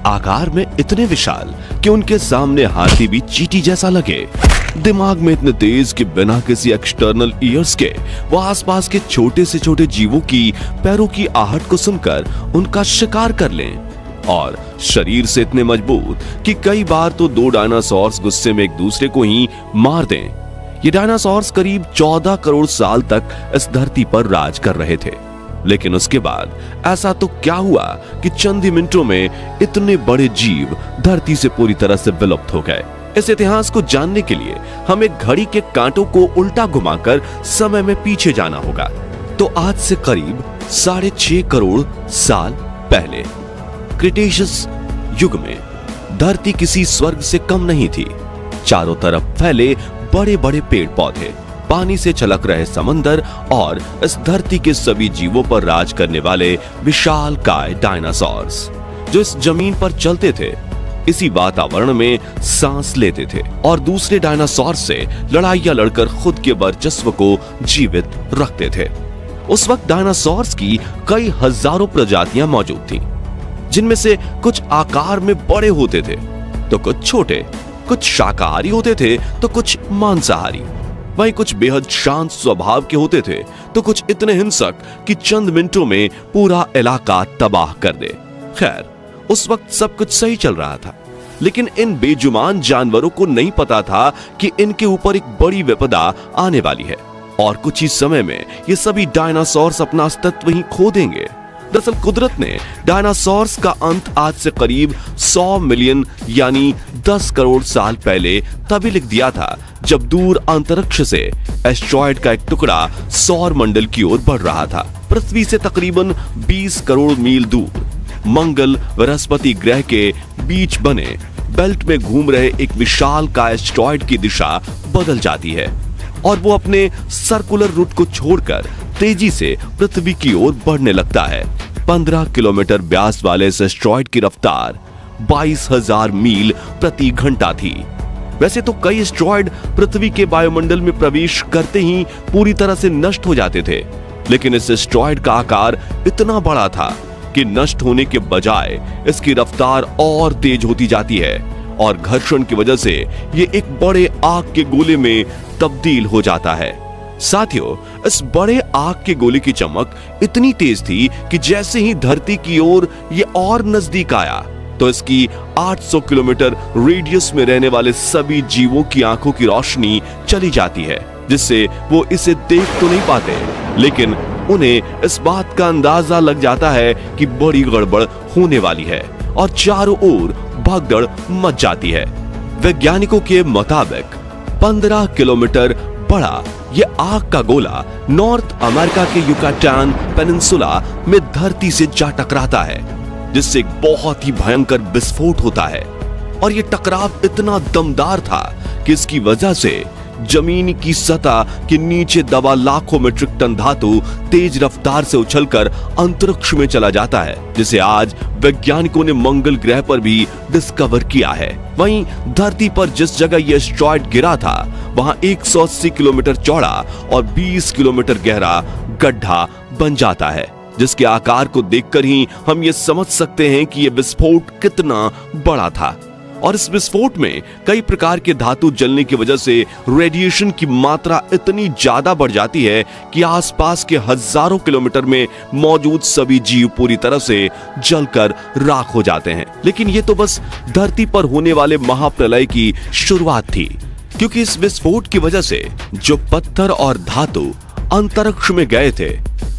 आकार में इतने विशाल कि उनके सामने हाथी भी चींटी जैसा लगे। दिमाग में इतने तेज कि बिना किसी एक्सटर्नल ईयर्स के वो आसपास के छोटे से छोटे जीवों की पैरों की आहट को सुनकर उनका शिकार कर लें। और शरीर से इतने मजबूत कि कई बार तो दो डायनासोर्स गुस्से में एक दूसरे को ही मार दें। ये डायनासोर्स करीब 14 करोड़ साल तक इस धरती पर राज कर रहे थे। लेकिन उसके बाद ऐसा तो क्या हुआ कि चंद ही मिनटों में इतने बड़े जीव धरती से पूरी तरह से विलुप्त हो गए। इस इतिहास को जानने के लिए हमें घड़ी के कांटों को उल्टा घुमाकर समय में पीछे जाना होगा। तो आज से करीब 6.5 करोड़ साल पहले क्रिटेशियस युग में धरती किसी स्वर्ग से कम नहीं थी। चारों तरफ फैले बड़े बड़े पेड़ पौधे, पानी से छलक रहे समंदर और इस धरती के सभी जीवों पर राज करने वाले विशालकाय डायनासोर्स जो इस जमीन पर चलते थे, इसी वातावरण में सांस लेते थे और दूसरे डायनासोर से लड़ाइयां लड़कर खुद के वर्चस्व को जीवित रखते थे। उस वक्त डायनासोर्स की कई हजारों प्रजातियां मौजूद थीं, जिनमें से कुछ आकार में बड़े होते थे तो कुछ छोटे, कुछ शाकाहारी होते थे तो कुछ मांसाहारी, वहीं कुछ बेहद शांत स्वभाव के होते थे तो कुछ इतने हिंसक कि चंद मिनटों में पूरा इलाका तबाह कर दे। खैर, उस वक्त सब कुछ सही चल रहा था, लेकिन इन बेजुबान जानवरों को नहीं पता था कि इनके ऊपर एक बड़ी विपदा आने वाली है और कुछ ही समय में ये सभी डायनासोर्स अपना अस्तित्व ही खो देंगे। दरअसल कुदरत ने डायनासोर्स का अंत आज से करीब 100 मिलियन यानी 10 करोड़ साल पहले तभी लिख दिया था जब दूर अंतरिक्ष से एस्टेरॉयड का एक टुकड़ा सौर मंडल की ओर बढ़ रहा था। पृथ्वी से तकरीबन 20 करोड़ मील दूर मंगल बृहस्पति ग्रह के बीच बने बेल्ट में घूम रहे एक विशाल का एस्टेरॉयड की दिशा बदल जाती है और वो अपने सर्कुलर रूट को छोड़कर तेजी से पृथ्वी की ओर बढ़ने लगता है। 15 किलोमीटर व्यास वाले इस एस्टेरॉयड की रफ्तार 22,000 मील प्रति घंटा थी। वैसे तो कई एस्टेरॉयड पृथ्वी के वायुमंडल में प्रवेश करते ही पूरी तरह से नष्ट हो जाते थे, लेकिन इस एस्टेरॉयड का आकार इतना बड़ा था कि नष्ट होने के बजाय इसकी रफ्तार और तेज होती जाती है और घर्षण की वजह से ये एक बड़े आग के गोले में तब्दील हो जाता है। साथियों, इस बड़े आग के गोले की चमक इतनी तेज थी कि जैसे ही धरती की ओर ये और नजदीक आया तो इसकी 800 किलोमीटर रेडियस में रहने वाले सभी जीवों की आंखों की रोशनी चली जाती है, जिससे वो इसे देख तो नहीं पाते, लेकिन उन्हें इस बात का अंदाजा लग जाता है कि बड़ी गड़बड़ होने वाली है और चारों ओर भगदड़ मच जाती है। वैज्ञानिकों के मुताबिक 15 किलोमीटर बड़ा ये आग का गोला नॉर्थ अमेरिका के युकाटान पेनिनसुला में धरती से जा टकराता है, जिससे एक बहुत ही भयंकर विस्फोट होता है और ये टकराव इतना दमदार था कि इसकी वजह से जमीन की सतह के नीचे दबा लाखों मीट्रिक टन धातु तेज रफ्तार से उछलकर अंतरिक्ष में चला जाता है, जिसे आज वैज्ञानिकों ने मंगल ग्रह पर भी डिस्कवर किया है। वहीं धरती पर जिस जगह यह एस्टेरॉयड गिरा था वहां 180 किलोमीटर चौड़ा और 20 किलोमीटर गहरा गड्ढा बन जाता है, जिसके आकार को देखकर ही हम ये समझ सकते हैं कि यह विस्फोट कितना बड़ा था। और इस विस्फोट में कई प्रकार के धातु जलने की वजह से रेडिएशन की मात्रा इतनी ज्यादा बढ़ जाती है कि आसपास के हजारों किलोमीटर में मौजूद सभी जीव पूरी तरह से जलकर राख हो जाते हैं। लेकिन ये तो बस धरती पर होने वाले महाप्रलय की शुरुआत थी, क्योंकि इस विस्फोट की वजह से जो पत्थर और धातु अंतरिक्ष में गए थे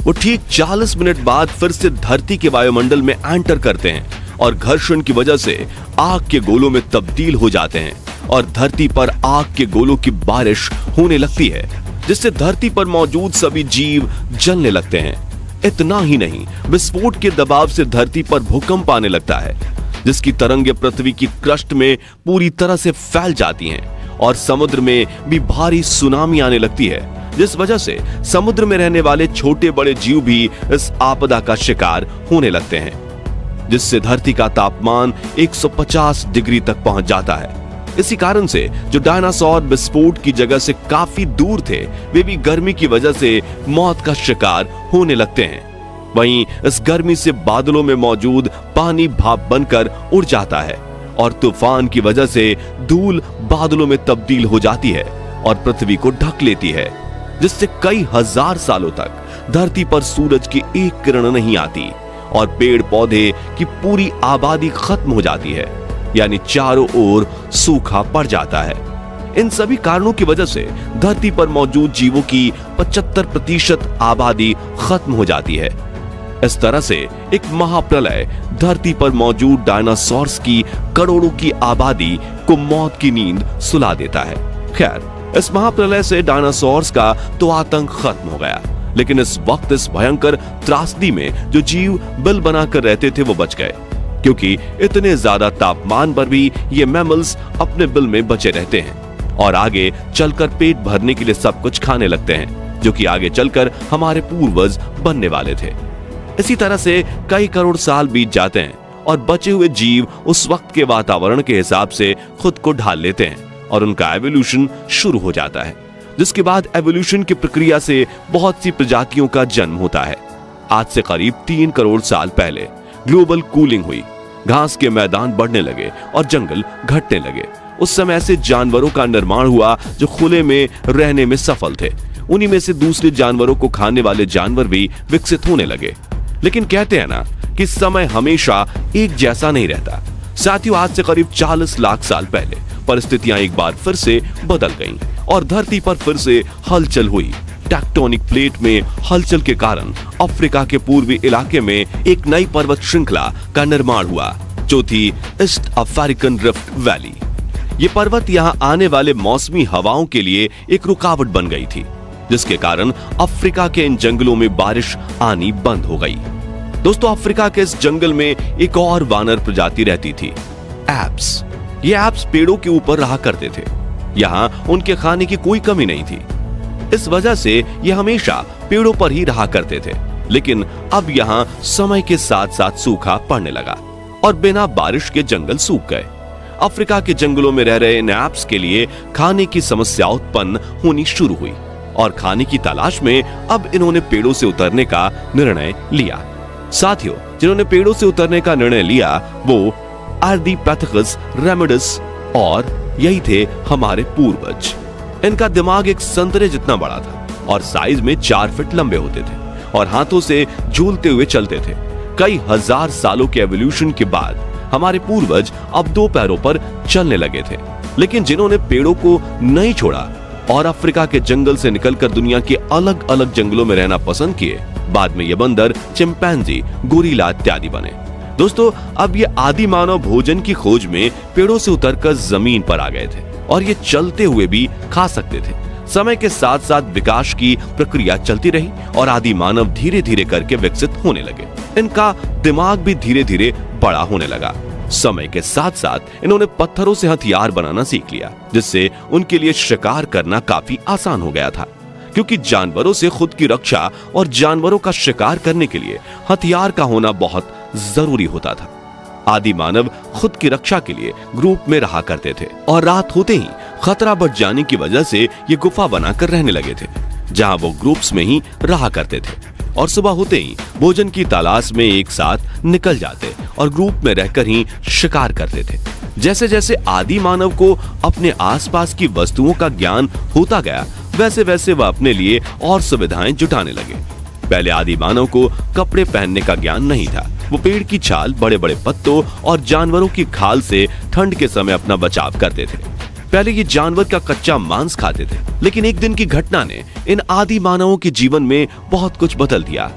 वो ठीक 40 मिनट बाद फिर से धरती के वायुमंडल में एंटर करते हैं और घर्षण की वजह से आग के गोलों में तब्दील हो जाते हैं और धरती पर आग के गोलों की बारिश होने लगती है, जिससे धरती पर मौजूद सभी जीव जलने लगते हैं। इतना ही नहीं, विस्फोट के दबाव से धरती पर भूकंप आने लगता है, जिसकी तरंगें पृथ्वी की क्रस्ट में पूरी तरह से फैल जाती हैं और समुद्र में भी भारी सुनामी आने लगती है, जिस वजह से समुद्र में रहने वाले छोटे बड़े जीव भी इस आपदा का शिकार होने लगते हैं, जिससे धरती का तापमान 150 डिग्री तक पहुंच जाता है। इसी कारण से जो डायनासोर विस्फोट की जगह से काफी दूर थे वे भी गर्मी की वजह से मौत का शिकार होने लगते हैं। वहीं इस गर्मी से बादलों में मौजूद पानी भाप बनकर उड़ जाता है और तूफान की वजह से धूल बादलों में तब्दील हो जाती है और पृथ्वी को ढक लेती है, जिससे कई हजार सालों तक धरती पर सूरज की एक किरण नहीं आती और पेड़ पौधे की पूरी आबादी खत्म हो जाती है, यानी चारों ओर सूखा पड़ जाता है। इन सभी कारणों की वजह से धरती पर मौजूद जीवों की 75% आबादी खत्म हो जाती है। इस तरह से एक महाप्रलय धरती पर मौजूद डायनासोर्स की करोड़ों की आबादी को मौत की नींद सुला देता है। खैर, इस महाप्रलय से डायनासोर्स का तो आतंक खत्म हो गया, लेकिन इस वक्त इस भयंकर त्रासदी में जो जीव बिल बनाकर रहते थे वो बच गए, क्योंकि इतने ज्यादा तापमान पर भी ये मैमल्स अपने बिल में बचे रहते हैं और आगे चलकर पेट भरने के लिए सब कुछ खाने लगते हैं, जो कि आगे चलकर हमारे पूर्वज बनने वाले थे। इसी तरह से कई करोड़ साल बीत जाते हैं और बचे हुए जीव उस वक्त के वातावरण के हिसाब से खुद को ढाल लेते हैं और उनका एवोल्यूशन शुरू हो जाता है, जिसके बाद एवोल्यूशन की प्रक्रिया से बहुत सी प्रजातियों का जन्म होता है। आज से करीब 3 करोड़ साल पहले ग्लोबल कूलिंग हुई, घास के मैदान बढ़ने लगे और जंगल घटने लगे। उस समय ऐसे जानवरों का निर्माण हुआ जो खुले में रहने में सफल थे। उन्हीं में से दूसरे जानवरों को खाने वाले जानवर भी विकसित होने लगे। लेकिन कहते हैं ना कि समय हमेशा एक जैसा नहीं रहता। साथियों, आज से करीब 40 लाख साल पहले परिस्थितियां एक बार फिर से बदल गईं और धरती पर फिर से हलचल हुई। टेक्टोनिक प्लेट में हलचल के कारण अफ्रीका के पूर्वी इलाके में एक नई पर्वत श्रृंखला का निर्माण हुआ, जो थी ईस्ट अफ्रीकन रिफ्ट वैली। ये पर्वत यहाँ आने वाले मौसमी हवाओं के लिए एक रुकावट बन गई थी, जिसके कारण अफ्रीका के इन जंगलों में बारिश आनी बंद हो गई। दोस्तों, अफ्रीका के इस जंगल में एक और वानर प्रजाति रहती थी, एप्स। ये एप्स पेड़ों के ऊपर रहा करते थे। यहाँ उनके खाने की कोई कमी नहीं थी। इस वजह से ये हमेशा पेड़ों पर ही रहा करते थे। लेकिन अब यहाँ समय के साथ साथ सूखा पड़ने लगा और बिना बारिश के जंगल सूख गए। अफ्रीका के जंगलों में रह रहे इन एप्स के लिए खाने की समस्या उत्पन्न होनी शुरू हुई और खाने की तलाश में अब इन्होंने पेड़ों से उतरने का निर्णय लिया। साथियों, जिन्होंने पेड़ों से उतरने का निर्णय लिया वो आर्डिपिथेकस रेमिडस और यही थे हमारे पूर्वज। इनका दिमाग एक संतरे जितना बड़ा था और साइज में 4 फीट लंबे होते थे और हाथों से झूलते हुए चलते थे। कई हजार सालों के एवोल्यूशन के बाद हमारे पूर्वज अब 2 पैरों पर चलने लगे थे। लेकिन जिन्होंने पेड़ों को नहीं छोड़ा और अफ्रीका के जंगल से निकलकर दुनिया के अलग अलग जंगलों में रहना पसंद किए, बाद में ये बंदर, चिंपैंजी, गोरिल्ला इत्यादि बने। दोस्तों, अब ये आदि मानव भोजन की खोज में पेड़ों से उतरकर जमीन पर आ गए थे और ये चलते हुए भी खा सकते थे। समय के साथ साथ विकास की प्रक्रिया चलती रही और आदि मानव धीरे धीरे करके विकसित होने लगे। इनका दिमाग भी धीरे धीरे बड़ा होने लगा। समय के साथ साथ इन्होंने पत्थरों से हथियार बनाना सीख लिया, जिससे उनके लिए शिकार करना काफी आसान हो गया था, क्योंकि जानवरों से खुद की रक्षा और जानवरों का शिकार करने के लिए हथियार का होना बहुत जरूरी होता था। आदि मानव खुद की रक्षा के लिए ग्रुप में रहा करते थे और रात होते ही खतरा बढ़ जाने की वजह से ये गुफा बनाकर रहने लगे थे, जहां वो ग्रुप्स में ही रहा करते थे और सुबह होते ही भोजन की तलाश में एक साथ निकल जाते और ग्रुप में रहकर ही शिकार करते थे। जैसे जैसे आदि मानव को अपने आसपास की वस्तुओं का ज्ञान होता गया, वैसे वैसे वह अपने लिए और सुविधाएं जुटाने लगे। पहले आदि मानव को कपड़े पहनने का ज्ञान नहीं था। वो पेड़ की छाल, बड़े बड़े पत्तों और जानवरों की खाल से ठंड के समय अपना बचाव करते थे। पहले ये जानवर का कच्चा मांस खाते थे, लेकिन एक दिन की घटना ने इन आदि मानवों के जीवन में बहुत कुछ बदल दिया।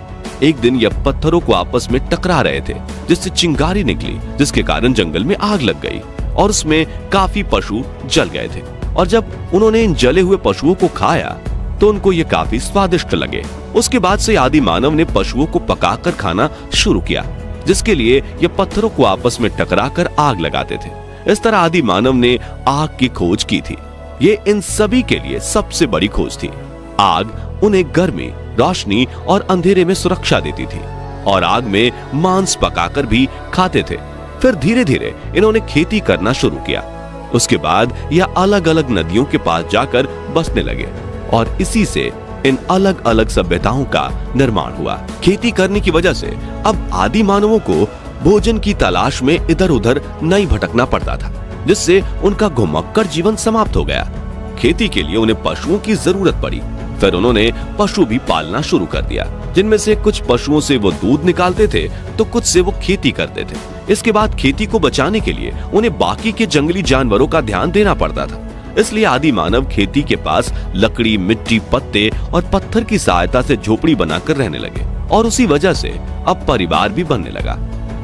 एक दिन ये पत्थरों को आपस में टकरा रहे थे, जिससे चिंगारी निकली, जिसके कारण जंगल में आग लग गई और उसमें काफी पशु जल गए थे। और जब उन्होंने इन जले हुए पशुओं को खाया तो उनको ये काफी स्वादिष्ट लगे। उसके बाद से आदि मानव ने पशुओं को पकाकर खाना शुरू किया, जिसके लिए ये पत्थरों को आपस में टकराकर आग लगाते थे। इस तरह आदि मानव ने आग की खोज की थी। ये इन सभी के लिए सबसे बड़ी खोज थी। आग उन्हें गर्मी, रोशनी और अंधेरे में सुरक्षा देती थी और आग में मांस पकाकर भी खाते थे। फिर धीरे धीरे इन्होंने खेती करना शुरू किया। उसके बाद यह अलग अलग नदियों के पास जाकर बसने लगे और इसी से इन अलग अलग सभ्यताओं का निर्माण हुआ। खेती करने की वजह से अब आदि मानवों को भोजन की तलाश में इधर उधर नहीं भटकना पड़ता था, जिससे उनका घुमक्कड़ जीवन समाप्त हो गया। खेती के लिए उन्हें पशुओं की जरूरत पड़ी। फिर उन्होंने पशु भी पालना शुरू कर दिया, जिनमें से कुछ पशुओं से वो दूध निकालते थे तो कुछ से वो खेती करते थे। इसके बाद खेती को बचाने के लिए उन्हें बाकी के जंगली जानवरों का ध्यान देना पड़ता था। इसलिए आदि मानव खेती के पास लकड़ी, मिट्टी, पत्ते और पत्थर की सहायता से झोपड़ी बनाकर रहने लगे और उसी वजह से अब परिवार भी बनने लगा।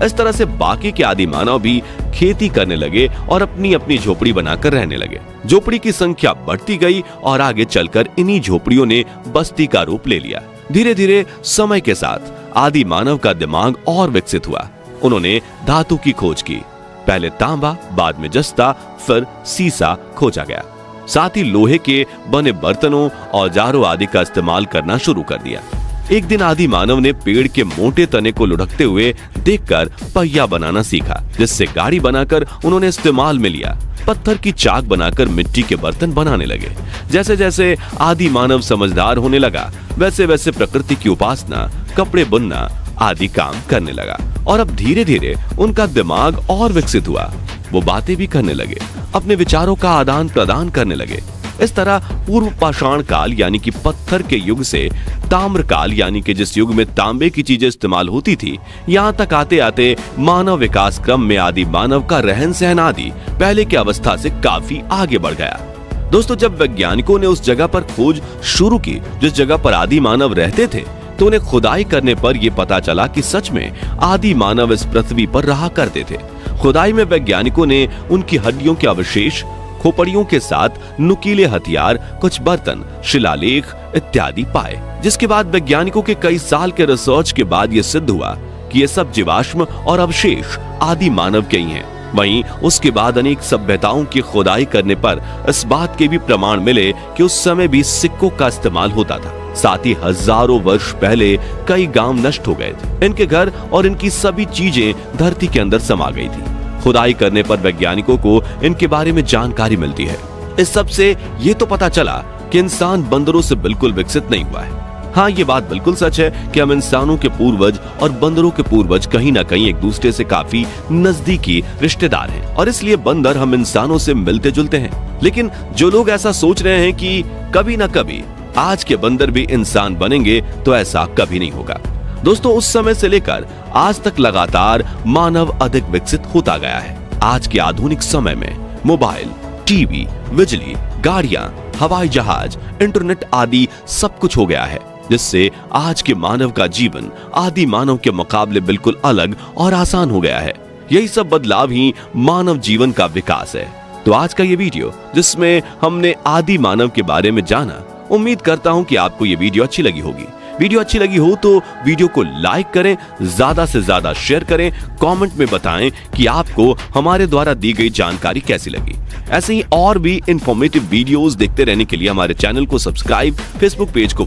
इस तरह से बाकी के आदि मानव भी खेती करने लगे और अपनी अपनी झोपड़ी बनाकर रहने लगे। झोपड़ी की संख्या बढ़ती गई और आगे चलकर इन्हीं झोपड़ियों ने बस्ती का रूप ले लिया। धीरे धीरे समय के साथ आदि मानव का दिमाग और विकसित हुआ। उन्होंने धातु की खोज की। पहले तांबा, बाद में जस्ता, फिर सीसा खोजा गया। साथ ही लोहे के बने बर्तनों, औजारों आदि का इस्तेमाल करना शुरू कर दिया। एक दिन आदि मानव ने पेड़ के मोटे तने को लुढ़कते हुए देखकर पहिया बनाना सीखा, जिससे गाड़ी बनाकर उन्होंने इस्तेमाल में लिया। पत्थर की चाक बनाकर मिट्टी के बर्तन बनाने लगे। जैसे जैसे आदि मानव समझदार होने लगा, वैसे वैसे प्रकृति की उपासना, कपड़े बुनना आदि काम करने लगा और अब धीरे धीरे उनका दिमाग और विकसित हुआ। वो बातें भी करने लगे, अपने विचारों का आदान प्रदान करने लगे। इस तरह पूर्व पाषाण काल यानी कि पत्थर के युग से ताम्र काल यानी कि जिस युग में तांबे की चीजें इस्तेमाल होती थी, यहाँ तक आते आते मानव विकास क्रम में आदि मानव का रहन सहन आदि पहले की अवस्था से काफी आगे बढ़ गया। दोस्तों, जब वैज्ञानिकों ने उस जगह पर खोज शुरू की जिस जगह पर आदि मानव रहते थे, तो उन्हें खुदाई करने पर यह पता चला कि सच में आदि मानव इस पृथ्वी पर रहा करते थे। खुदाई में वैज्ञानिकों ने उनकी हड्डियों के अवशेष, खोपड़ियों के साथ नुकीले हथियार, कुछ बर्तन, शिलालेख इत्यादि पाए, जिसके बाद वैज्ञानिकों के कई साल के रिसर्च के बाद यह सिद्ध हुआ कि ये सब जीवाश्म और अवशेष आदि मानव के ही हैं। वहीं उसके बाद अनेक सभ्यताओं की खुदाई करने पर इस बात के भी प्रमाण मिले कि उस समय भी सिक्कों का इस्तेमाल होता था। साथ ही हजारों वर्ष पहले कई गांव नष्ट हो गए थे। इनके घर और इनकी सभी चीजें धरती के अंदर समा गई थी। खुदाई करने पर वैज्ञानिकों को इनके बारे में जानकारी मिलती है। इस सब से ये तो पता चला कि इंसान बंदरों से बिल्कुल विकसित नहीं हुआ है। हाँ, ये बात बिल्कुल सच है कि हम इंसानों के पूर्वज और बंदरों के पूर्वज कहीं ना कहीं एक दूसरे से काफी नजदीकी रिश्तेदार हैं और इसलिए बंदर हम इंसानों से मिलते जुलते हैं। लेकिन जो लोग ऐसा सोच रहे हैं कि कभी ना कभी आज के बंदर भी इंसान बनेंगे, तो ऐसा कभी नहीं होगा। दोस्तों, उस समय से लेकर आज तक लगातार मानव अधिक विकसित होता गया है। आज के आधुनिक समय में मोबाइल, टीवी, बिजली, गाड़ियां, हवाई जहाज, इंटरनेट आदि सब कुछ हो गया है, जिससे आज के मानव का जीवन आदि मानव के मुकाबले बिल्कुल अलग और आसान हो गया है। यही सब बदलाव ही मानव जीवन का विकास है। तो आज का ये वीडियो जिसमें हमने आदि मानव के बारे में जाना, उम्मीद करता हूं कि आपको ये वीडियो अच्छी लगी होगी। वीडियो अच्छी लगी हो तो वीडियो को लाइक करें, ज्यादा से ज्यादा शेयर करें, कमेंट में बताएं कि आपको हमारे द्वारा दी गई जानकारी कैसी लगी। ऐसे ही और भी इंफॉर्मेटिव वीडियोस देखते रहने के लिए हमारे चैनल को सब्सक्राइब, फेसबुक पेज को